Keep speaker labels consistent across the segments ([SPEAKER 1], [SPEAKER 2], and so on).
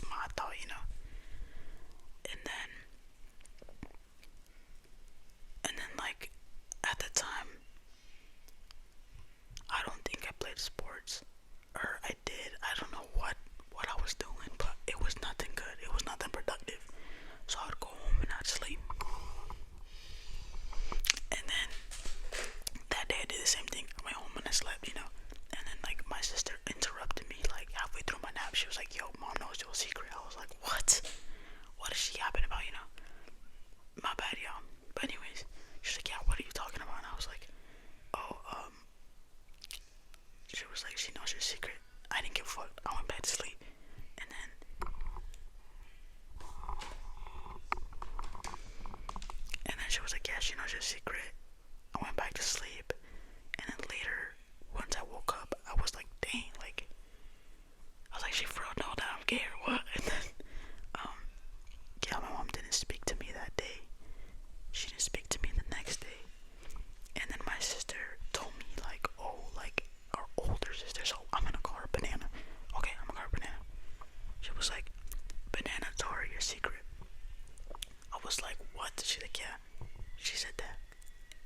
[SPEAKER 1] was my thought. And then, like, at the time, I don't think I played sports, or I did. I don't know what I was doing, but it was nothing good. It was nothing productive. So I would go home and I'd sleep. And then that day I did the same thing. I went home and I slept. And then like my sister interrupted me like halfway through my nap. She was like, "Yo, mom knows your secret." I was like, "What? What is she yapping about?" My bad, y'all. But anyways, she's like, "Yeah, what are you talking about?" And I was like, "Oh, she was like, she knows your secret." I didn't give a fuck. I went back to sleep. And then she was like, "Yeah, she knows your secret." I went back to sleep. And then later, once I woke up, I was like, dang, like, I was like, she for real know that I'm gay or what? And then, yeah, my mom didn't speak to me that day. She didn't speak to me the next day. And then my sister told me, like, oh, like, our older sister, so I'm gonna call her Banana. Okay, I'm gonna call her Banana. She was like, "Banana told her your secret." I was like, "What?" She's like, "Yeah." She said that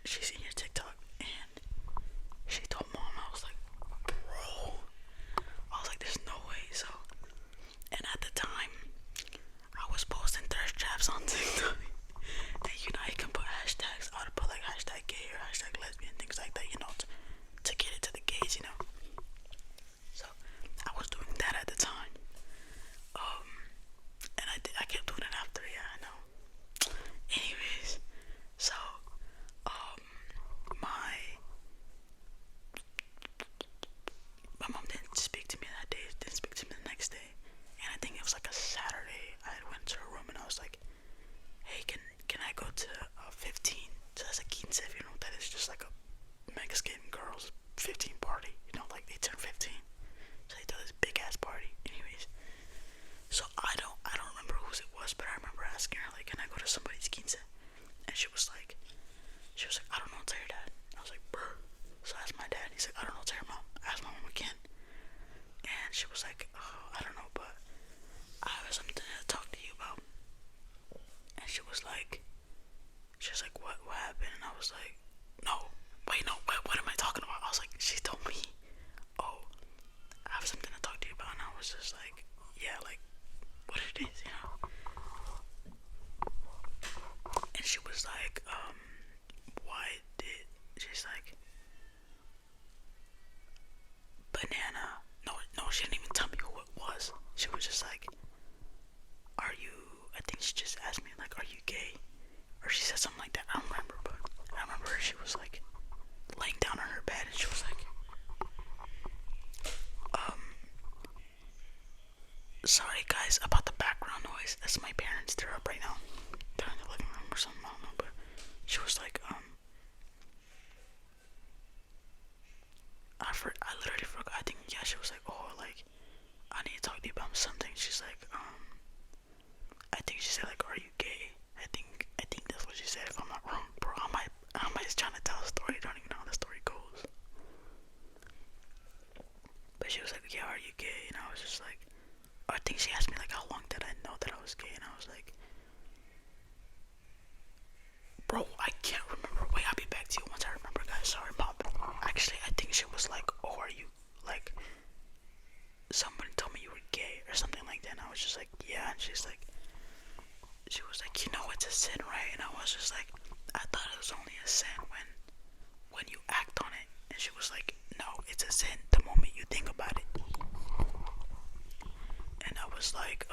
[SPEAKER 1] she's in your TikTok, and she told mom. I was like, bro. I was like, there's no way. So, and at the time, I was posting thirst traps on TikTok. And you can put hashtags. I would put like hashtag gay or hashtag lesbian, things like that, to get it to the gays. So, I was doing that at the time. And I kept doing it after, yeah, I know. Anyways, so, my mom didn't speak to me that day, didn't speak to me the next day. And I think it was like a Saturday. I went to her room and I was like, "Hey, can I go to 15? So that's a 15, if you know what that is, just like a Mexican girls 15 party. Like they turn 15. So they do this big ass party. Anyways, so I don't remember whose it was, but I remember asking her, like, "Can I go to somebody's 15?" And she was like, "I don't know, tell your dad." I was like, "Brr." So I asked my dad. He's like, "I don't know, tell your mom." I asked my mom again. And she was like, "Oh, I don't know, but I have something to talk to you about." And she was like, what happened? And I was like, "No, wait, no, what am I talking about?" I was like, she told me, "Oh, I have something to talk to you about." And I was just like, "Yeah, like, what it is?" And she was like, she's like, "Banana." No, she didn't even tell me who it was. She was just like, I think she just asked me, like, "Are you gay?" Or she said something like that. I don't remember, but I remember she was like laying down on her bed and she was like, "Sorry guys about the background noise. That's my parents. They're up right now. They're in the living room or something. I don't know." But she was like, I literally forgot. I think, yeah, she was like, "Oh, like, I need to talk to you about something." She's like, I think she said, like, "Are you gay?" I think that's what she said, if I'm not wrong. Bro, I might just trying to tell a story. I don't even know how the story goes. But she was like, "Yeah, are you gay?" And I was just like, I think she asked me, like, how long did I know that I was gay? And I was like, bro, I can't remember. Wait, I'll be back to you once I remember, guys. Sorry, mom. Actually, I think she was like, "Oh, are you, like, somebody told me you were gay," or something like that. And I was just like, "Yeah." And she was like, "It's a sin, right?" And I was just like, "I thought it was only a sin when you act on it." And she was like, "No, it's a sin the moment you think about it." And I was like,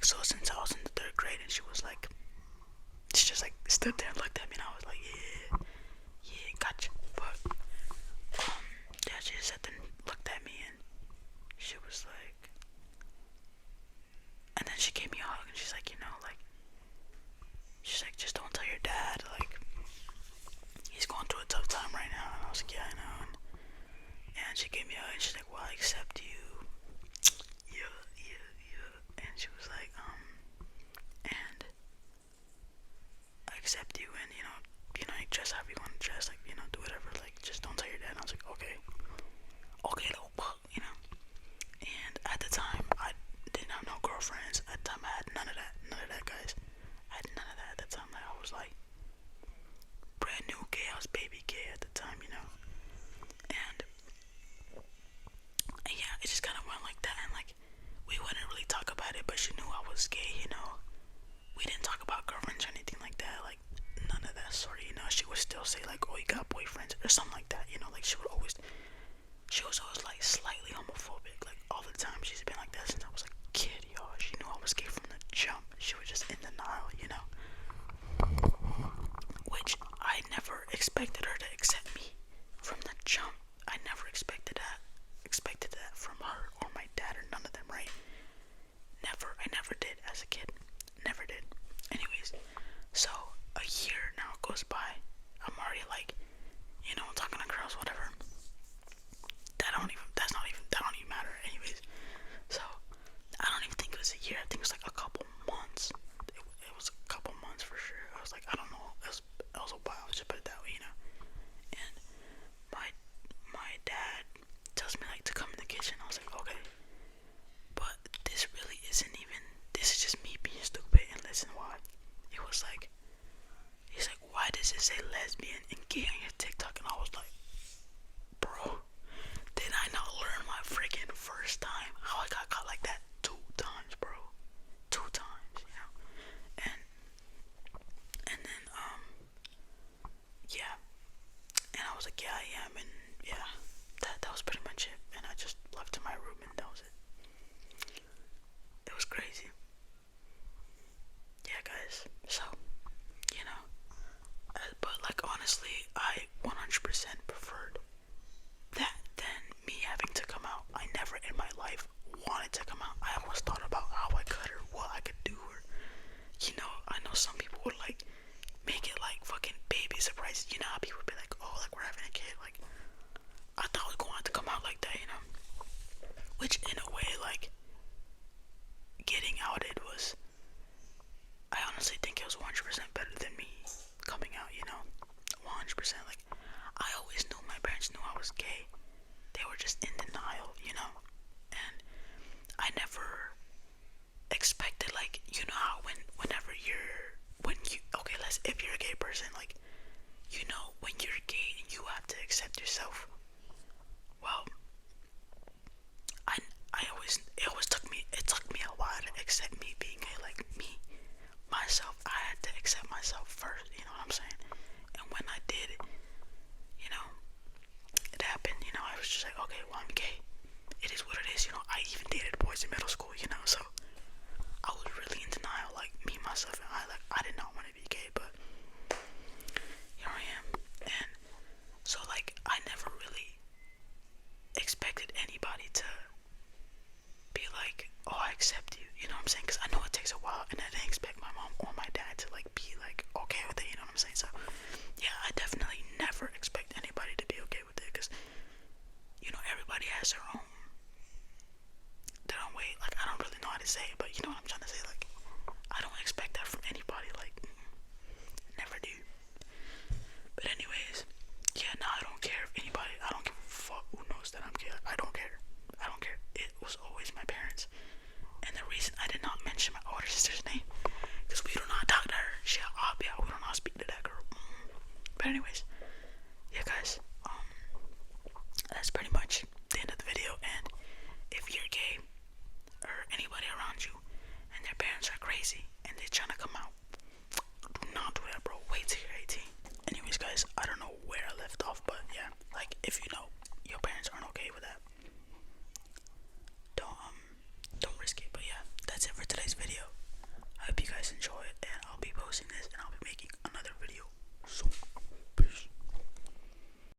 [SPEAKER 1] "So since I was in the 3rd grade," and she just like stood there and looked at me, and I was like, yeah, gotcha. But yeah, she just sat there and looked at me, and she was like, and then she gave me a hug, and she's like, like, she's like, "Just don't tell your dad, like, he's going through a tough time right now." And I was like, "Yeah, I know." And she gave me a hug, and she's like, "Well, I accept you." Yeah. And she was like, and "I accept you, and you dress however you want to dress, like, do whatever, like, just don't tell your dad." And I was like, okay, little fuck. And accept you. You know what I'm saying? Because I know it takes a while, and I didn't expect my mom or my dad to like be like okay with it. You know what I'm saying? So yeah, I definitely never expect anybody to be okay with it, because you know everybody has their own way. Like, I don't really know how to say it, but you know what I'm trying to say. Like, I don't expect that from anybody. Like, never do. But anyways, yeah, no, I don't care if anybody. I don't give a fuck who knows that I'm gay. I don't care. I don't care. It was always my parents. And the reason I did not mention my older sister's name, because we do not talk to her. She we do not speak to that girl. But anyways, yeah, guys. That's pretty much the end of the video. And if you're gay, or anybody around you, and their parents are crazy and they're trying to come out, do not do that, bro. Wait till you're 18. Anyways, guys, I don't know where I left off, but yeah, like, if you know your parents aren't okay with that, don't risk it. But yeah, that's it for today's video. I hope you guys enjoy it, and I'll be posting this